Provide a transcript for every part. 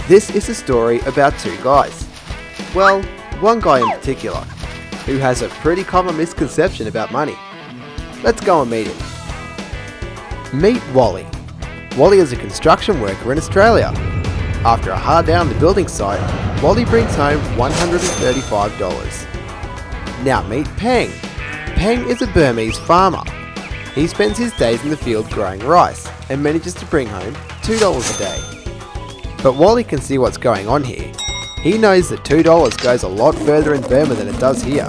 This is a story about two guys. Well, one guy in particular, who has a pretty common misconception about money. Let's go and meet him. Meet Wally. Wally is a construction worker in Australia. After a hard day on the building site, Wally brings home $135. Now meet Peng. Peng is a Burmese farmer. He spends his days in the field growing rice and manages to bring home $2 a day. But Wally can see what's going on here. He knows that $2 goes a lot further in Burma than it does here.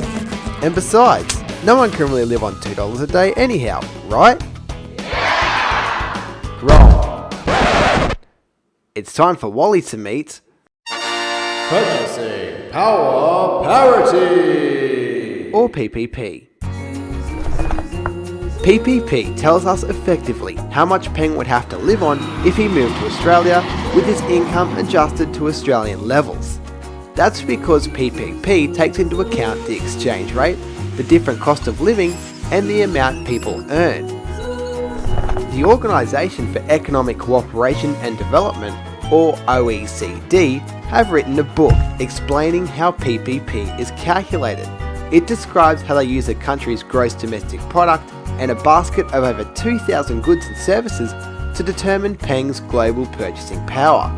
And besides, no one can really live on $2 a day anyhow, right? Wrong. It's time for Wally to meet Purchasing Power Parity, or PPP. PPP tells us effectively how much Peng would have to live on if he moved to Australia with his income adjusted to Australian levels. That's because PPP takes into account the exchange rate, the different cost of living, and the amount people earn. The Organisation for Economic Cooperation and Development, or OECD, have written a book explaining how PPP is calculated. It describes how they use a country's gross domestic product and a basket of over 2,000 goods and services to determine Peng's global purchasing power.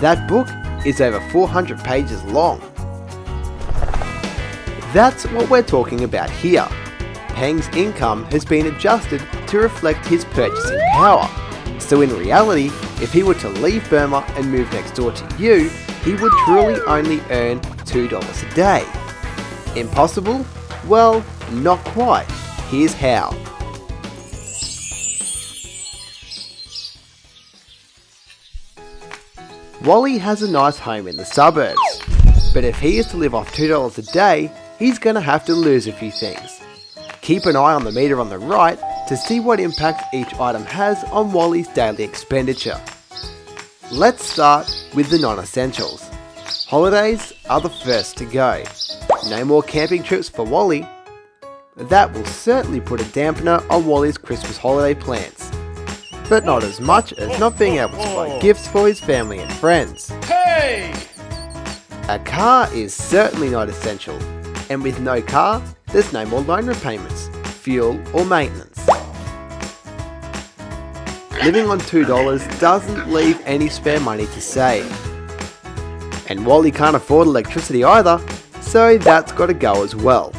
That book is over 400 pages long. That's what we're talking about here. Peng's income has been adjusted to reflect his purchasing power. So in reality, if he were to leave Burma and move next door to you, he would truly only earn $2 a day. Impossible? Well, not quite. Here's how. Wally has a nice home in the suburbs, but if he is to live off $2 a day, he's going to have to lose a few things. Keep an eye on the meter on the right to see what impact each item has on Wally's daily expenditure. Let's start with the non-essentials. Holidays are the first to go. No more camping trips for Wally. That will certainly put a dampener on Wally's Christmas holiday plans. But not as much as not being able to buy gifts for his family and friends. Hey! A car is certainly not essential, and with no car, there's no more loan repayments, fuel or maintenance. Living on $2 doesn't leave any spare money to save. And Wally can't afford electricity either, so that's got to go as well.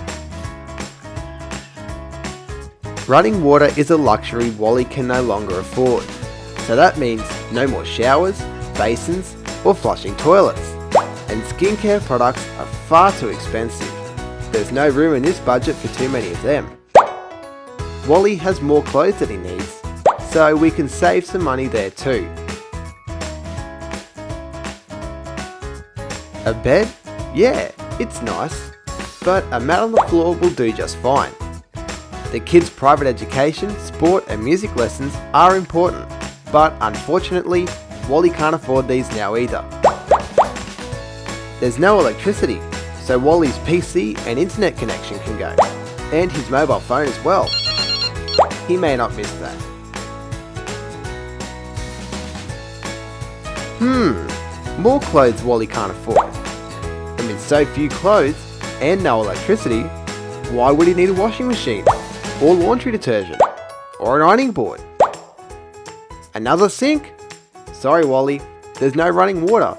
Running water is a luxury Wally can no longer afford, so that means no more showers, basins, or flushing toilets. And skincare products are far too expensive. There's no room in this budget for too many of them. Wally has more clothes than he needs, so we can save some money there too. A bed? Yeah, it's nice, but a mat on the floor will do just fine. The kids' private education, sport and music lessons are important, but unfortunately, Wally can't afford these now either. There's no electricity, so Wally's PC and internet connection can go, and his mobile phone as well. He may not miss that. More clothes Wally can't afford. And with so few clothes and no electricity, why would he need a washing machine, or laundry detergent, or an ironing board? Another sink? Sorry Wally, there's no running water.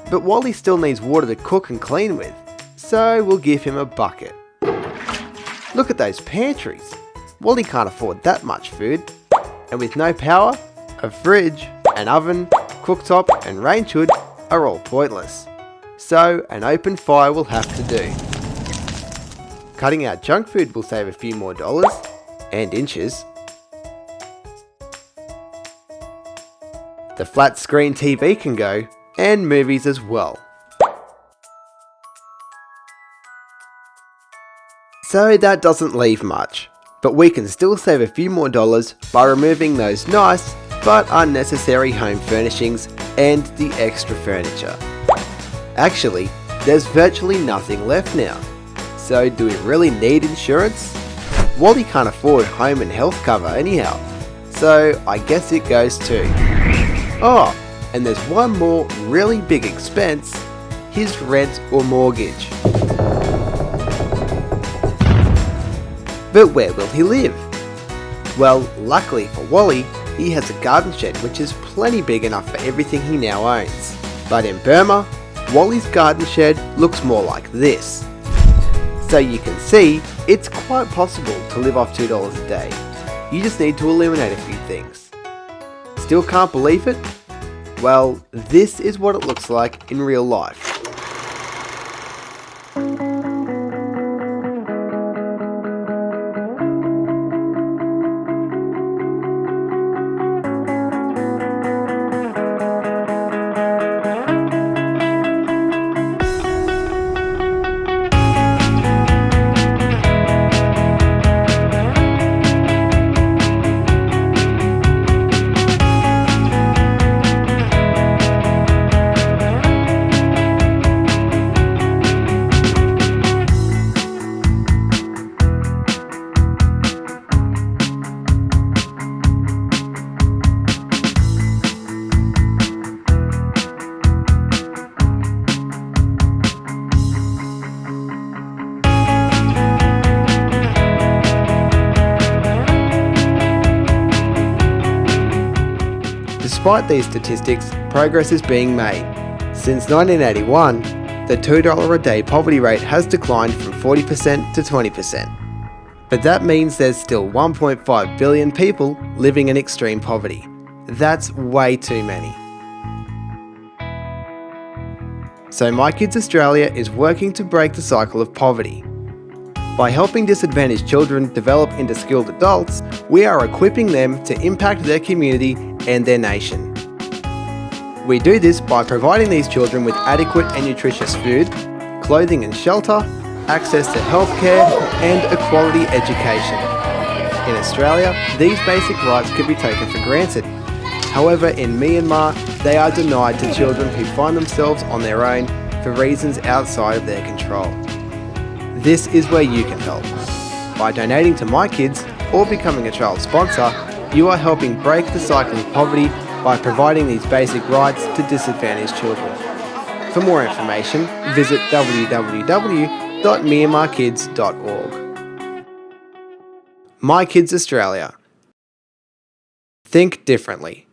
But Wally still needs water to cook and clean with, so we'll give him a bucket. Look at those pantries. Wally can't afford that much food. And with no power, a fridge, an oven, cooktop and range hood are all pointless. So an open fire will have to do. Cutting out junk food will save a few more dollars and inches. The flat screen TV can go, and movies as well. So that doesn't leave much, but we can still save a few more dollars by removing those nice but unnecessary home furnishings and the extra furniture. Actually, there's virtually nothing left now. So do we really need insurance? Wally can't afford home and health cover anyhow, so I guess it goes too. Oh, And there's one more really big expense, his rent or mortgage. But where will he live? Well, luckily for Wally, he has a garden shed which is plenty big enough for everything he now owns. But in Burma, Wally's garden shed looks more like this. So you can see, it's quite possible to live off $2 a day. You just need to eliminate a few things. Still can't believe it? Well, this is what it looks like in real life. Despite these statistics, progress is being made. Since 1981, the $2 a day poverty rate has declined from 40% to 20%. But that means there's still 1.5 billion people living in extreme poverty. That's way too many. So My Kids Australia is working to break the cycle of poverty. By helping disadvantaged children develop into skilled adults, we are equipping them to impact their community and their nation. We do this by providing these children with adequate and nutritious food, clothing and shelter, access to healthcare, and a quality education. In Australia, these basic rights can be taken for granted. However, in Myanmar, they are denied to children who find themselves on their own for reasons outside of their control. This is where you can help. By donating to My Kids or becoming a child sponsor, you are helping break the cycle of poverty by providing these basic rights to disadvantaged children. For more information, visit www.myanmarkids.org. My Kids Australia. Think differently.